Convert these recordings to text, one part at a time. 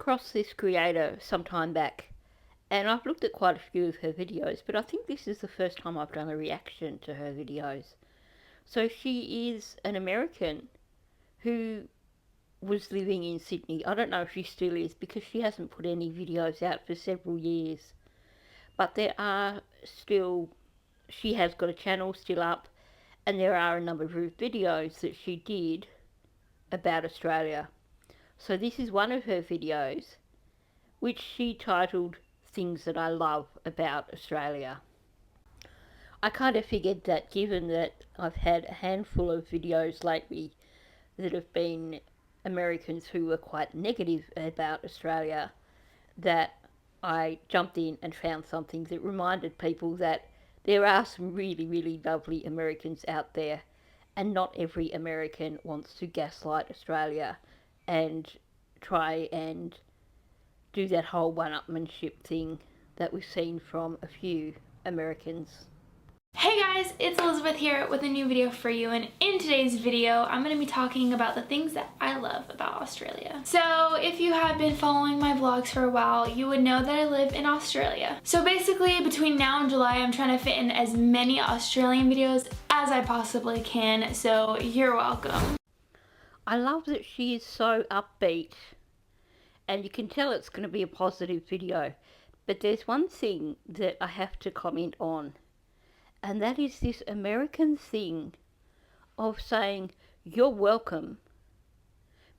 across this creator some time back, and I've looked at quite a few of her videos, but I think this is the first time I've done a reaction to her videos. So she is an American who was living in Sydney. I don't know if she still is, because she hasn't put any videos out for several years. But there are still, she has got a channel still up, and there are a number of videos that she did about Australia. So this is one of her videos, which she titled Things That I Love About Australia. I kind of figured that given that I've had a handful of videos lately that have been Americans who were quite negative about Australia, that I jumped in and found something that reminded people that there are some really, really lovely Americans out there, and not every American wants to gaslight Australia and try and do that whole one-upmanship thing that we've seen from a few Americans. Hey guys, it's Elizabeth here with a new video for you, and in today's video I'm going to be talking about the things that I love about Australia. So if you have been following my vlogs for a while, you would know that I live in Australia. So basically between now and July I'm trying to fit in as many Australian videos as I possibly can, so you're welcome. I love that she is so upbeat, and you can tell it's going to be a positive video, but there's one thing that I have to comment on. And that is this American thing of saying, "You're welcome,"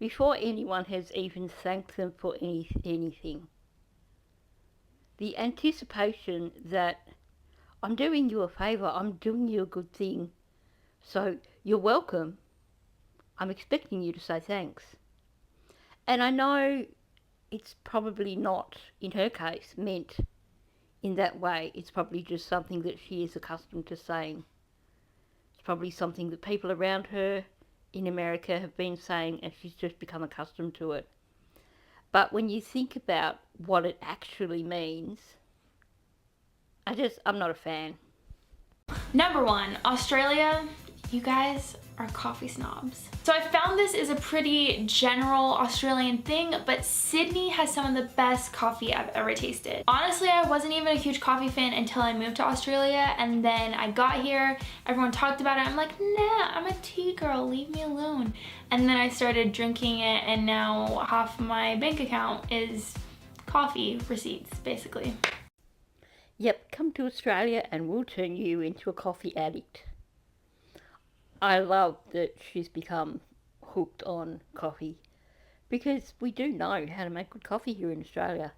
before anyone has even thanked them for anything. The anticipation that I'm doing you a favour, I'm doing you a good thing, so you're welcome. I'm expecting you to say thanks. And I know it's probably not, in her case, meant in that way. It's probably just something that she is accustomed to saying. It's probably something that people around her in America have been saying, and she's just become accustomed to it. But when you think about what it actually means, I'm not a fan. Number one, Australia, you guys are coffee snobs. So I found this is a pretty general Australian thing, but Sydney has some of the best coffee I've ever tasted. Honestly, I wasn't even a huge coffee fan until I moved to Australia, and then I got here, everyone talked about it, I'm like, nah, I'm a tea girl, leave me alone. And then I started drinking it, and now half my bank account is coffee receipts, basically. Yep, come to Australia and we'll turn you into a coffee addict. I love that she's become hooked on coffee, because we do know how to make good coffee here in Australia.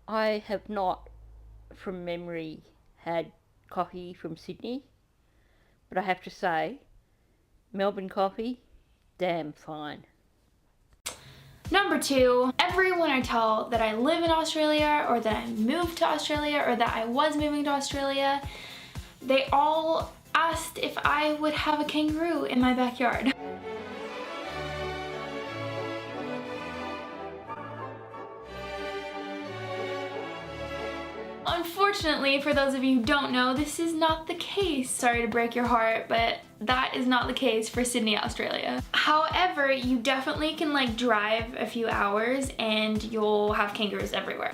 I have not, from memory, had coffee from Sydney, but I have to say, Melbourne coffee, damn fine. Number two, everyone I tell that I live in Australia, or that I moved to Australia, or that I was moving to Australia, they all asked if I would have a kangaroo in my backyard. Unfortunately, for those of you who don't know, this is not the case. Sorry to break your heart, but that is not the case for Sydney, Australia. However, you definitely can like drive a few hours and you'll have kangaroos everywhere.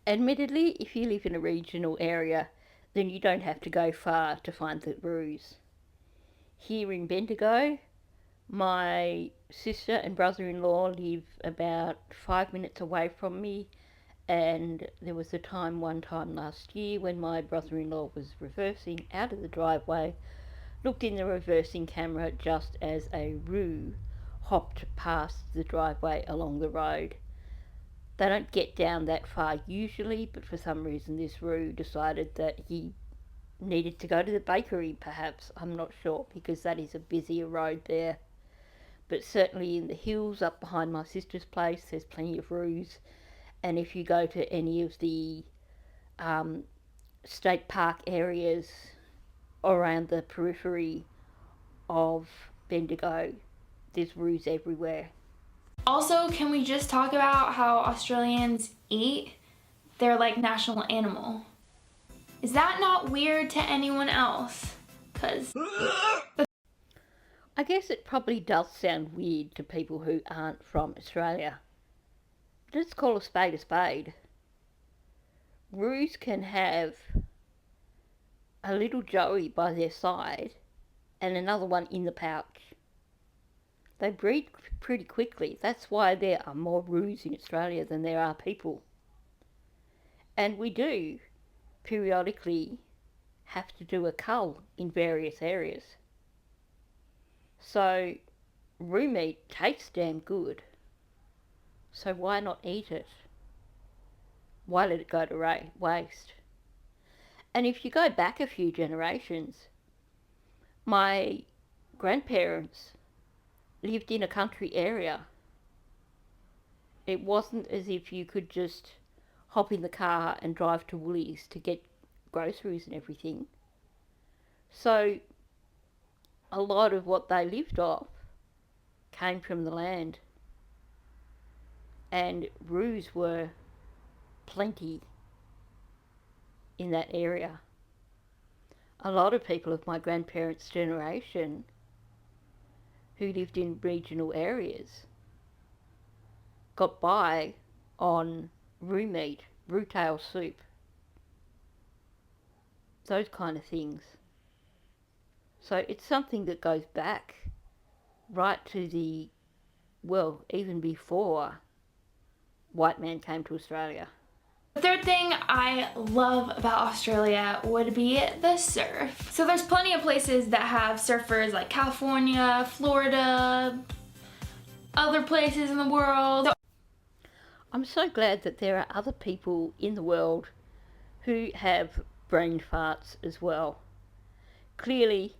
Admittedly, if you live in a regional area, then you don't have to go far to find the kangaroos. Here in Bendigo, my sister and brother-in-law live about 5 minutes away from me, and there was one time last year when my brother-in-law was reversing out of the driveway, looked in the reversing camera just as a roo hopped past the driveway along the road. They don't get down that far usually, but for some reason this roo decided that he needed to go to the bakery, perhaps. I'm not sure, because that is a busier road there. But certainly in the hills up behind my sister's place, there's plenty of roos. And if you go to any of the state park areas around the periphery of Bendigo, there's roos everywhere. Also, can we just talk about how Australians eat? They're like national animal. Is that not weird to anyone else? Cause I guess it probably does sound weird to people who aren't from Australia. let's call a spade a spade. Roos can have a little Joey by their side and another one in the pouch. They breed pretty quickly. That's why there are more roos in Australia than there are people. And we do periodically have to do a cull in various areas. So roo meat tastes damn good. So why not eat it? Why let it go to waste? And if you go back a few generations, my grandparents lived in a country area. It wasn't as if you could just hop in the car and drive to Woolies to get groceries and everything. So a lot of what they lived off came from the land, and roos were plenty in that area. A lot of people of my grandparents' generation who lived in regional areas got by on roo meat, roo tail soup, those kind of things. So it's something that goes back right to the, well, even before white man came to Australia. The third thing I love about Australia would be the surf. So there's plenty of places that have surfers like California, Florida, other places in the world. I'm so glad that there are other people in the world who have brain farts as well. Clearly,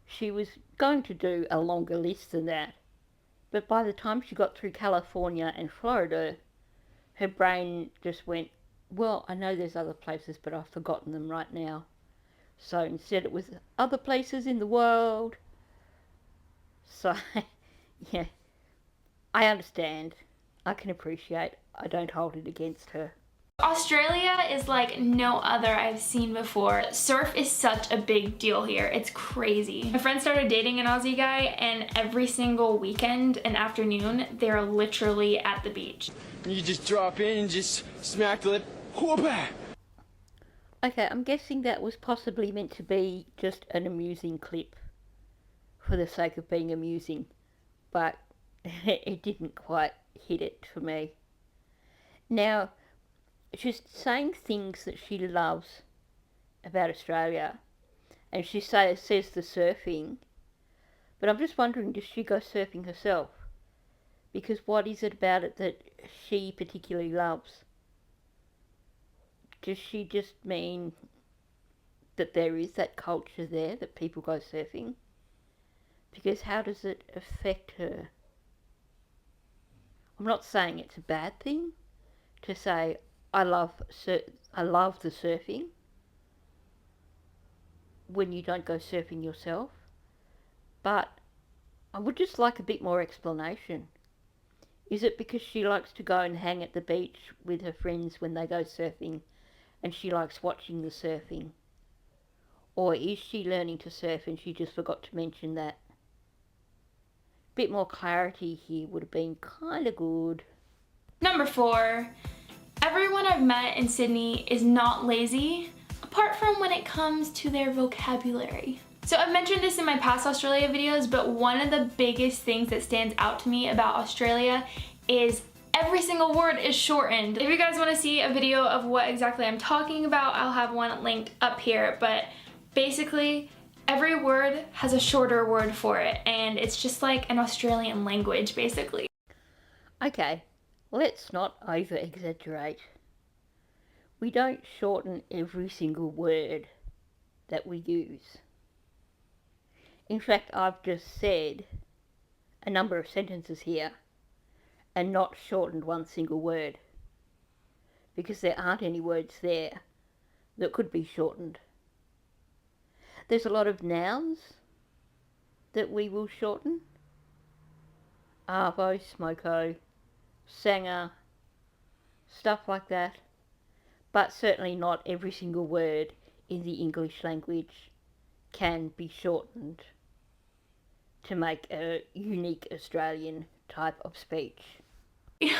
she was going to do a longer list than that, but by the time she got through California and Florida, her brain just went, well, I know there's other places, but I've forgotten them right now. So instead it was other places in the world. So, yeah, I understand. I can appreciate. I don't hold it against her. Australia is like no other I've seen before. Surf is such a big deal here. It's crazy. My friend started dating an Aussie guy, and every single weekend and afternoon, they're literally at the beach. You just drop in and just smack the lip. Whoop-ah! Okay, I'm guessing that was possibly meant to be just an amusing clip for the sake of being amusing, but it didn't quite hit it for me. Now, she's saying things that she loves about Australia, and she says the surfing, but I'm just wondering, does she go surfing herself? Because what is it about it that she particularly loves? Does she just mean that there is that culture there, that people go surfing? Because how does it affect her? I'm not saying it's a bad thing to say, I love the surfing when you don't go surfing yourself, but I would just like a bit more explanation. Is it because she likes to go and hang at the beach with her friends when they go surfing, and she likes watching the surfing? Or is she learning to surf and she just forgot to mention that? Bit more clarity here would have been kind of good. Number 4, everyone I've met in Sydney is not lazy, apart from when it comes to their vocabulary. So I've mentioned this in my past Australia videos, but one of the biggest things that stands out to me about Australia is every single word is shortened. If you guys want to see a video of what exactly I'm talking about, I'll have one linked up here, but basically every word has a shorter word for it, and it's just like an Australian language basically. Okay, let's not over-exaggerate. We don't shorten every single word that we use. In fact, I've just said a number of sentences here and not shortened one single word, because there aren't any words there that could be shortened. There's a lot of nouns that we will shorten. Arvo, smoko, sanger, stuff like that. But certainly not every single word in the English language can be shortened to make a unique Australian type of speech.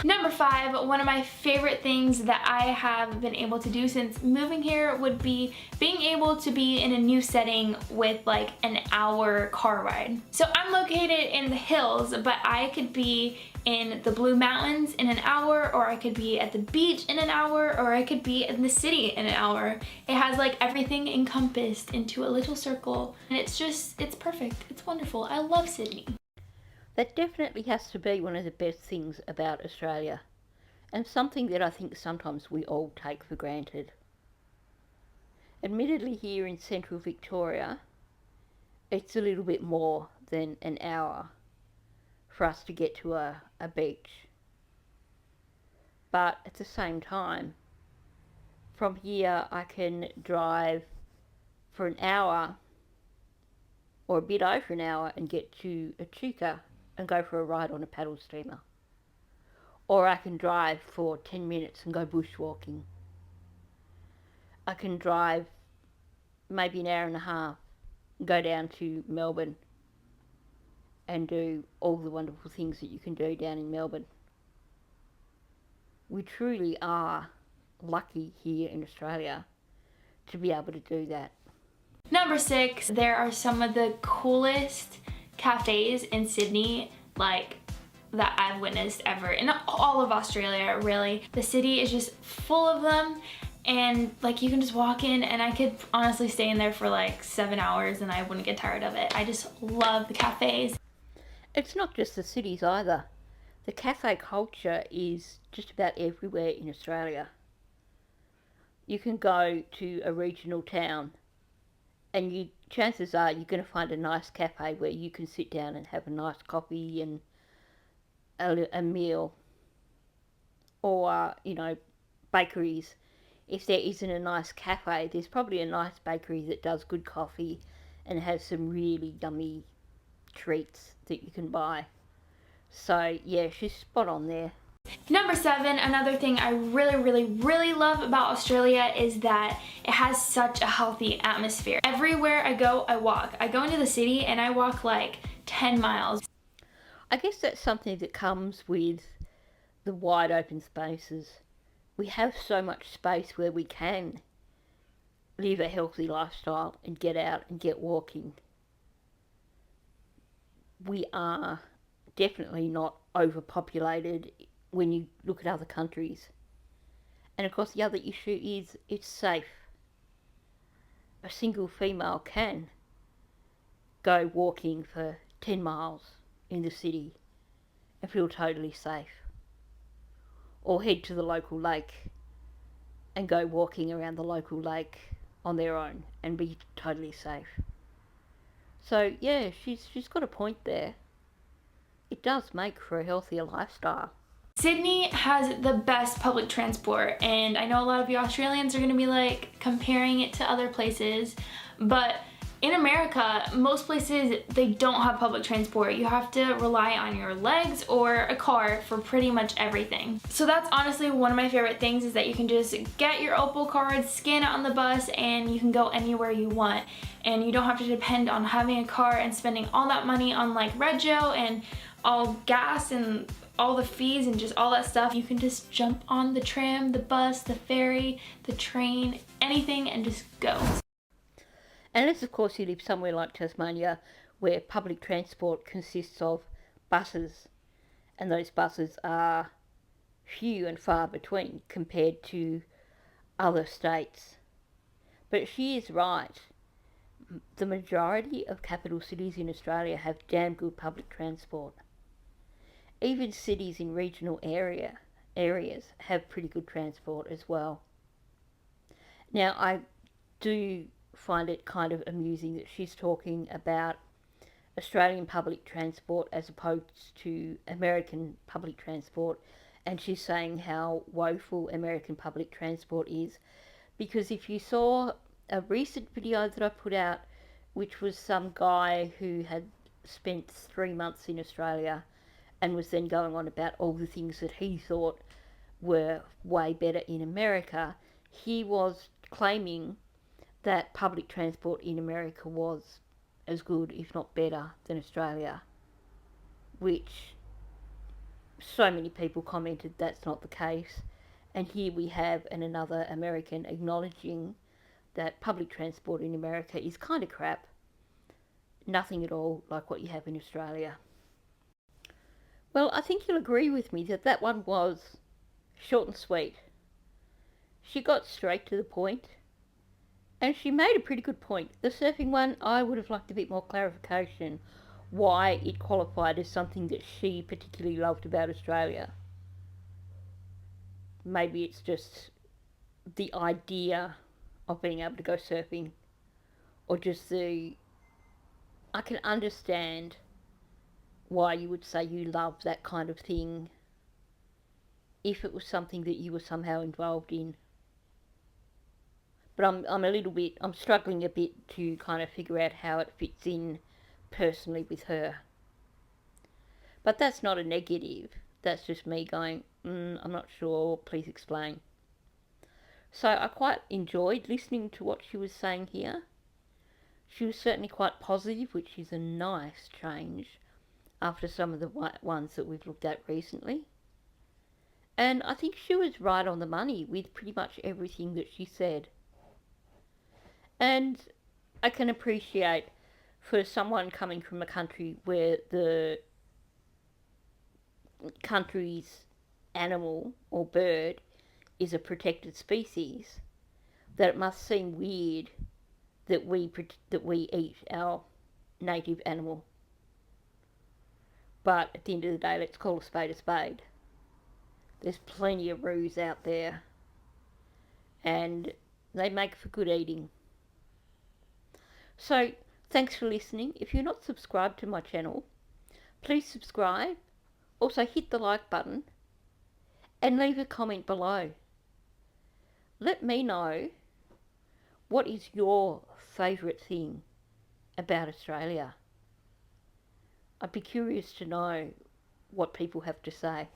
Number 5, one of my favorite things that I have been able to do since moving here would be being able to be in a new setting with like an hour car ride. So I'm located in the hills, but I could be in the Blue Mountains in an hour, or I could be at the beach in an hour, or I could be in the city in an hour. It has like everything encompassed into a little circle, and it's perfect. It's wonderful. I love Sydney. That definitely has to be one of the best things about Australia, and something that I think sometimes we all take for granted. Admittedly, here in central Victoria, it's a little bit more than an hour for us to get to a beach. But at the same time, from here I can drive for an hour or a bit over an hour and get to Echuca and go for a ride on a paddle steamer. Or I can drive for 10 minutes and go bushwalking. I can drive maybe an hour and a half and go down to Melbourne and do all the wonderful things that you can do down in Melbourne. We truly are lucky here in Australia to be able to do that. Number 6, there are some of the coolest cafes in Sydney, like, that I've witnessed ever in all of Australia, really. The city is just full of them, and like you can just walk in, and I could honestly stay in there for like 7 hours and I wouldn't get tired of it. I just love the cafes. It's not just the cities either. The cafe culture is just about everywhere in Australia. You can go to a regional town and chances are you're going to find a nice cafe where you can sit down and have a nice coffee and a meal. Or, bakeries. If there isn't a nice cafe, there's probably a nice bakery that does good coffee and has some really yummy treats that you can buy. So yeah, she's spot on there. Number 7, another thing I really love about Australia is that it has such a healthy atmosphere. Everywhere I go, I walk. I go into the city and I walk like 10 miles. I guess that's something that comes with the wide open spaces. We have so much space where we can live a healthy lifestyle and get out and get walking. We are definitely not overpopulated when you look at other countries. And of course the other issue is it's safe. A single female can go walking for 10 miles in the city and feel totally safe. Or head to the local lake and go walking around the local lake on their own and be totally safe. So yeah, she's got a point there. It does make for a healthier lifestyle. Sydney has the best public transport, and I know a lot of you Australians are going to be like comparing it to other places, but in America, most places, they don't have public transport. You have to rely on your legs or a car for pretty much everything. So that's honestly one of my favorite things, is that you can just get your Opal card, scan it on the bus, and you can go anywhere you want. And you don't have to depend on having a car and spending all that money on like Rego and all gas and all the fees and just all that stuff. You can just jump on the tram, the bus, the ferry, the train, anything, and just go. Unless of course you live somewhere like Tasmania where public transport consists of buses, and those buses are few and far between compared to other states. But she is right. The majority of capital cities in Australia have damn good public transport. Even cities in regional areas have pretty good transport as well. Now I do find it kind of amusing that she's talking about Australian public transport as opposed to American public transport, and she's saying how woeful American public transport is, because if you saw a recent video that I put out, which was some guy who had spent 3 months in Australia and was then going on about all the things that he thought were way better in America, he was claiming that public transport in America was as good, if not better, than Australia, which so many people commented that's not the case. And here we have another American acknowledging that public transport in America is kind of crap. Nothing at all like what you have in Australia. Well, I think you'll agree with me that that one was short and sweet. She got straight to the point, and she made a pretty good point. The surfing one, I would have liked a bit more clarification why it qualified as something that she particularly loved about Australia. Maybe it's just the idea of being able to go surfing, or just I can understand why you would say you love that kind of thing if it was something that you were somehow involved in. But I'm struggling a bit to kind of figure out how it fits in personally with her. But that's not a negative. That's just me going, I'm not sure, please explain. So I quite enjoyed listening to what she was saying here. She was certainly quite positive, which is a nice change after some of the ones that we've looked at recently. And I think she was right on the money with pretty much everything that she said. And I can appreciate for someone coming from a country where the country's animal or bird is a protected species, that it must seem weird that we eat our native animal. But at the end of the day, let's call a spade a spade. There's plenty of roos out there, and they make for good eating. So, thanks for listening. If you're not subscribed to my channel, please subscribe. Also hit the like button and leave a comment below. Let me know what is your favourite thing about Australia. I'd be curious to know what people have to say.